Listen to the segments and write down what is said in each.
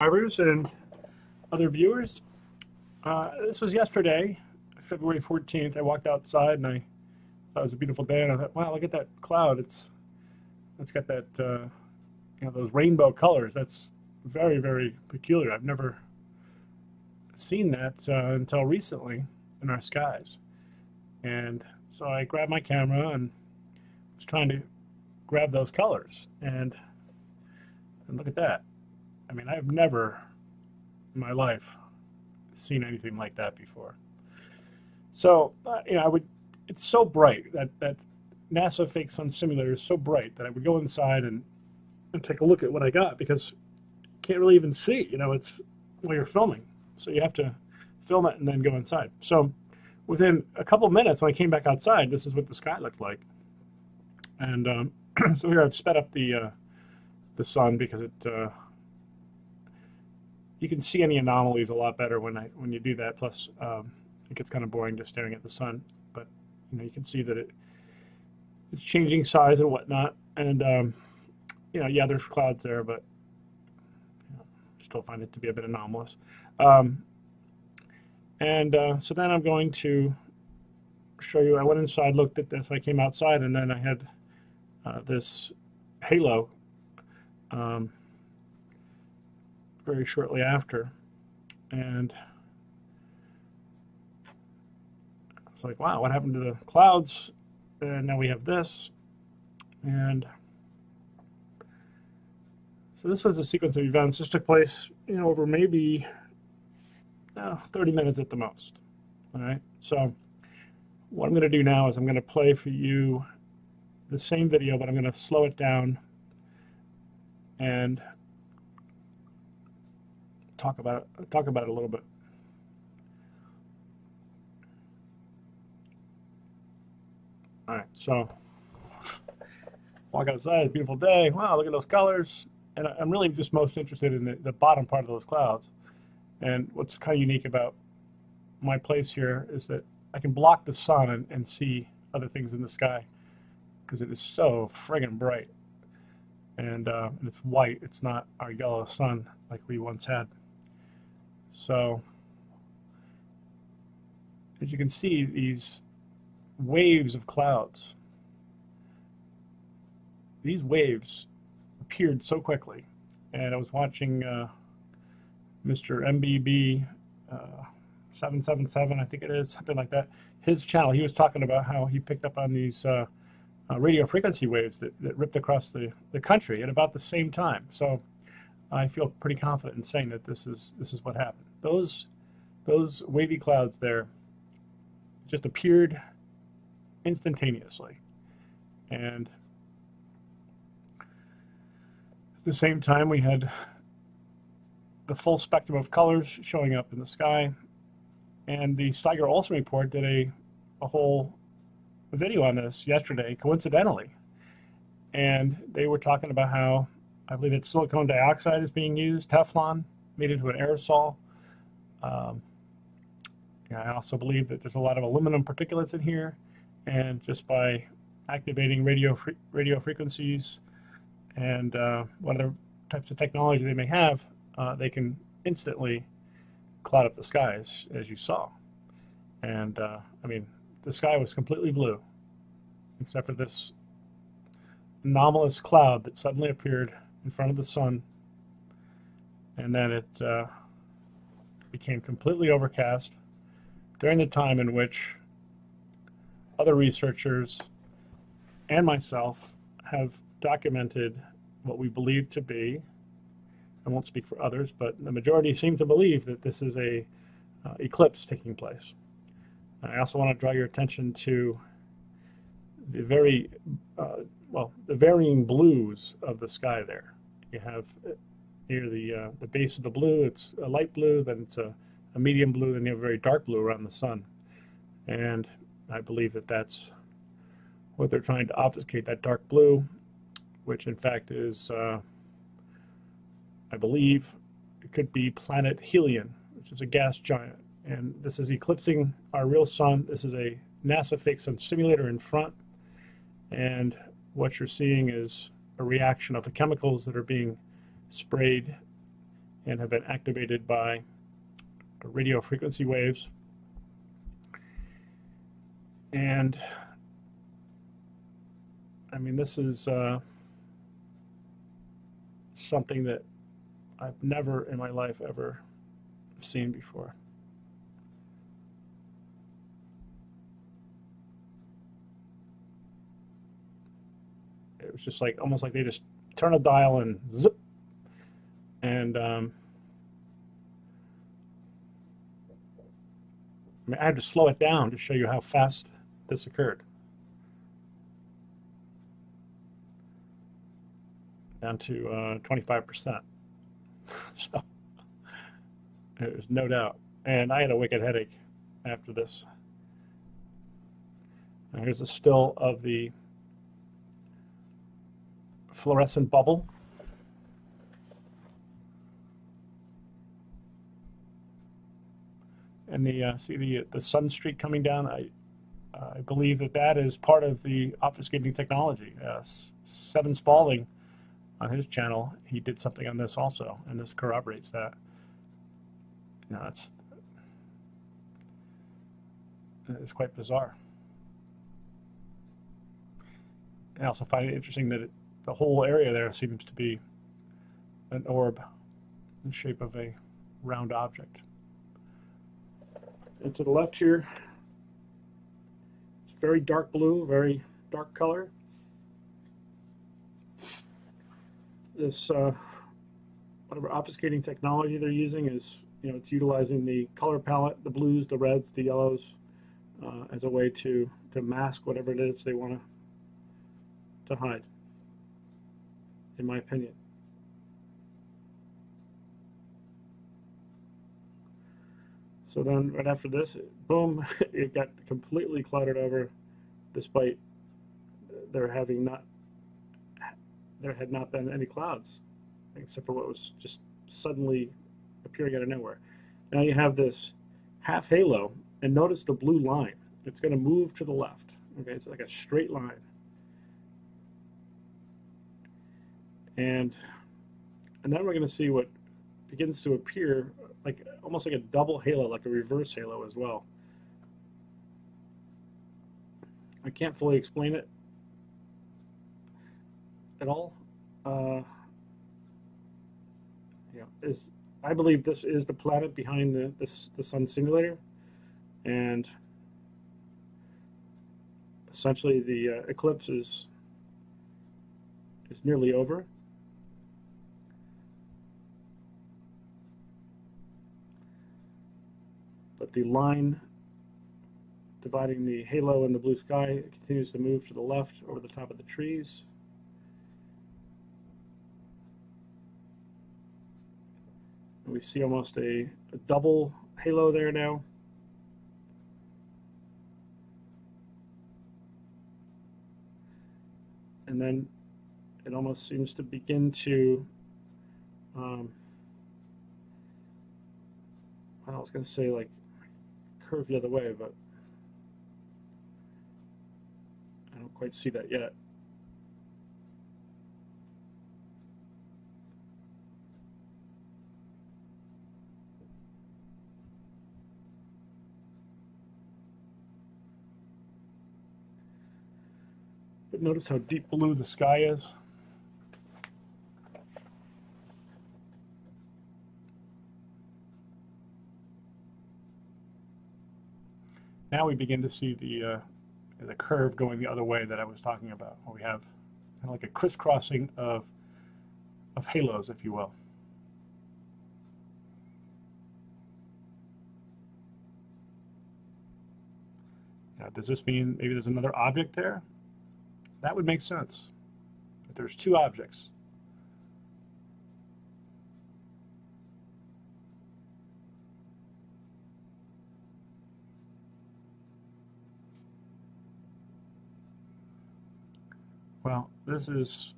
Subscribers and other viewers. This was yesterday, February 14th. I walked outside and I thought it was a beautiful day, and I thought, wow, look at that cloud. It's got that those rainbow colors. That's very, very peculiar. I've never seen that until recently in our skies. And so I grabbed my camera and was trying to grab those colors, and look at that. I mean, I've never in my life seen anything like that before. So, it's so bright, that NASA fake sun simulator is so bright that I would go inside and take a look at what I got, because you can't really even see, it's while you're filming. So you have to film it and then go inside. So within a couple of minutes, when I came back outside, this is what the sky looked like. And so here I've sped up the sun, because you can see any anomalies a lot better when you do that. Plus, it gets kind of boring just staring at the sun. But you can see that it's changing size and whatnot. And yeah, there's clouds there, but I still find it to be a bit anomalous. So then I'm going to show you. I went inside, looked at this. I came outside, and then I had this halo very shortly after, and it's like, wow, what happened to the clouds? And now we have this. And so this was a sequence of events. This took place over maybe 30 minutes at the most. All right, so what I'm going to do now is I'm going to play for you the same video, but I'm going to slow it down and talk about it a little bit. All right, so walk outside, it's a beautiful day. Wow, look at those colors. And I'm really just most interested in the bottom part of those clouds. And what's kind of unique about my place here is that I can block the sun and see other things in the sky, because it is so friggin' bright. And it's white. It's not our yellow sun like we once had. So, as you can see, these waves of clouds, these waves appeared so quickly. And I was watching Mr. MBB 777, I think it is, something like that. His channel, he was talking about how he picked up on these radio frequency waves that ripped across the country at about the same time. So I feel pretty confident in saying that this is what happened. Those wavy clouds there just appeared instantaneously, and at the same time we had the full spectrum of colors showing up in the sky. And the Steiger-Olson report did a whole video on this yesterday, coincidentally, and they were talking about how, I believe it's silicon dioxide is being used, Teflon, made into an aerosol. I also believe that there's a lot of aluminum particulates in here, and just by activating radio frequencies and what other types of technology they may have, they can instantly cloud up the skies, as you saw. And I mean, the sky was completely blue, except for this anomalous cloud that suddenly appeared in front of the sun, and then it became completely overcast during the time in which other researchers and myself have documented what we believe to be, I won't speak for others, but the majority seem to believe that this is a eclipse taking place. I also want to draw your attention to the the varying blues of the sky there. You have near the base of the blue, it's a light blue, then it's a medium blue, then you have a very dark blue around the sun. And I believe that that's what they're trying to obfuscate, that dark blue, which in fact is, I believe, it could be planet Helion, which is a gas giant. And this is eclipsing our real sun. This is a NASA fake sun simulator in front. And what you're seeing is a reaction of the chemicals that are being sprayed and have been activated by radio frequency waves. And I mean, this is something that I've never in my life ever seen before. It was just like almost like they just turn a dial and zip, and I mean, I had to slow it down to show you how fast this occurred. Down to 25%. So there's no doubt. And I had a wicked headache after this. And here's a still of the fluorescent bubble. And see the sun streak coming down. I believe that is part of the obfuscating technology. Seven Spalding, on his channel, he did something on this also, and this corroborates that. You know, it's quite bizarre. I also find it interesting that the whole area there seems to be an orb in the shape of a round object. And to the left here, it's very dark blue, very dark color. This whatever obfuscating technology they're using is, you know, it's utilizing the color palette, the blues, the reds, the yellows, as a way to mask whatever it is they want to hide, in my opinion. So then right after this, boom, it got completely cluttered over, despite there had not been any clouds, except for what was just suddenly appearing out of nowhere. Now you have this half halo, and notice the blue line. It's going to move to the left. Okay, it's like a straight line. And then we're going to see what begins to appear like almost like a double halo, like a reverse halo as well. I can't fully explain it at all. I believe this is the planet behind the sun simulator, and essentially the eclipse is nearly over. But the line dividing the halo and the blue sky continues to move to the left over the top of the trees. And we see almost a double halo there now. And then it almost seems to begin to I was going to say like curve the other way, but I don't quite see that yet. But notice how deep blue the sky is. Now we begin to see the curve going the other way that I was talking about, where we have kind of like a crisscrossing of halos, if you will. Now, does this mean maybe there's another object there? That would make sense. But there's two objects. Well, this is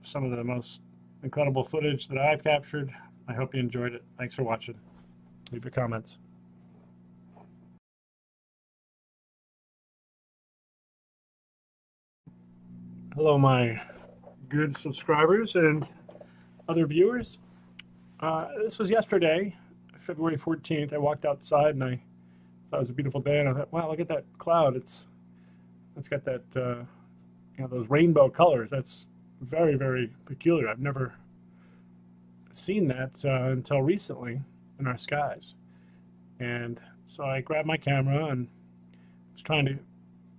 some of the most incredible footage that I've captured. I hope you enjoyed it. Thanks for watching. Leave your comments. Hello, my good subscribers and other viewers. This was yesterday, February 14th. I walked outside and I thought it was a beautiful day, and I thought, wow, look at that cloud. It's got that those rainbow colors. That's very, very peculiar. I've never seen that until recently in our skies. And so I grabbed my camera and was trying to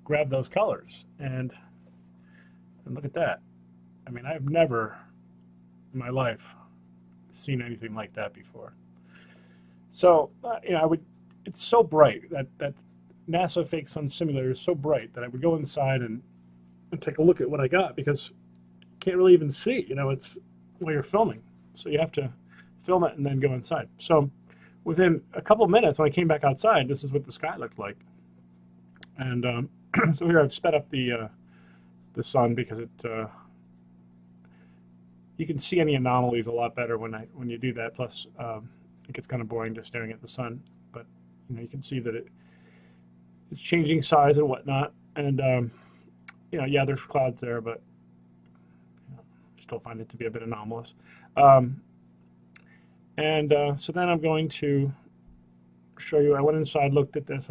grab those colors, and look at that. I mean, I've never in my life seen anything like that before. So it's so bright that NASA fake sun simulator is so bright that I would go inside and take a look at what I got, because you can't really even see, it's while you're filming. So you have to film it and then go inside. So within a couple of minutes, when I came back outside, this is what the sky looked like. And so here I've sped up the sun, because you can see any anomalies a lot better when you do that. Plus, it gets kind of boring just staring at the sun, but you can see that it's changing size and whatnot. And yeah, there's clouds there, but I still find it to be a bit anomalous. So then I'm going to show you. I went inside, looked at this.